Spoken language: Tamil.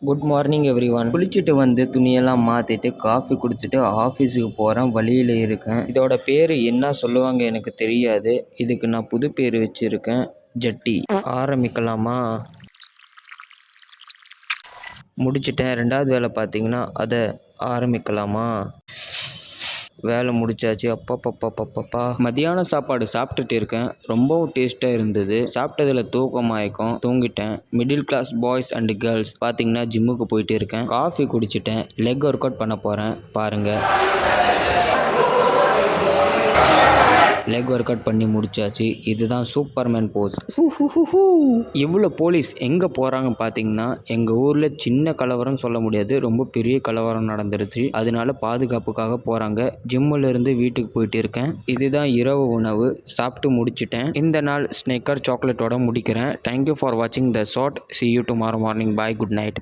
Good morning every one. குளிச்சுட்டு வந்து துணியெல்லாம் மாற்றிட்டு காஃபி குடிச்சிட்டு ஆஃபீஸுக்கு போகிறேன். வழியில் இருக்கேன். இதோட பேர் என்ன சொல்லுவாங்க எனக்கு தெரியாது. இதுக்கு நான் புது பேர் வச்சுருக்கேன், ஜட்டி. ஆரம்பிக்கலாமா? முடிச்சிட்டேன். ரெண்டாவது வேலை பார்த்தீங்கன்னா அதை ஆரம்பிக்கலாமா? வேலை முடிச்சாச்சு. அப்பப்பப்பப்பப்பா. மதியான சாப்பாடு சாப்பிட்டுட்டு இருக்கேன். ரொம்பவும் டேஸ்ட்டாக இருந்தது. சாப்பிட்டதில் தூக்கமாயிக்கும். தூங்கிட்டேன். Middle class boys and girls பார்த்தீங்கன்னா ஜிம்முக்கு போயிட்டு இருக்கேன். காஃபி குடிச்சிட்டேன். லெக் ஒர்க் அவுட் பண்ண போகிறேன். பாருங்கள். லெக் ஒர்க் அவுட் பண்ணி முடிச்சாச்சு. இதுதான் சூப்பர்மேன் போஸ். இவ்வளோ போலீஸ் எங்கே போகிறாங்க பார்த்தீங்கன்னா, எங்கள் ஊரில் சின்ன கலவரம் சொல்ல முடியாது, ரொம்ப பெரிய கலவரம் நடந்துருச்சு. அதனால பாதுகாப்புக்காக போகிறாங்க. ஜிம்மில் இருந்து வீட்டுக்கு போயிட்டு இருக்கேன். இதுதான் இரவு உணவு. சாப்பிட்டு முடிச்சிட்டேன். இந்த நாள் ஸ்னேக்கர் சாக்லேட்டோட முடிக்கிறேன். தேங்க்யூ ஃபார் வாட்சிங் the short. See you tomorrow morning. Bye. Good night.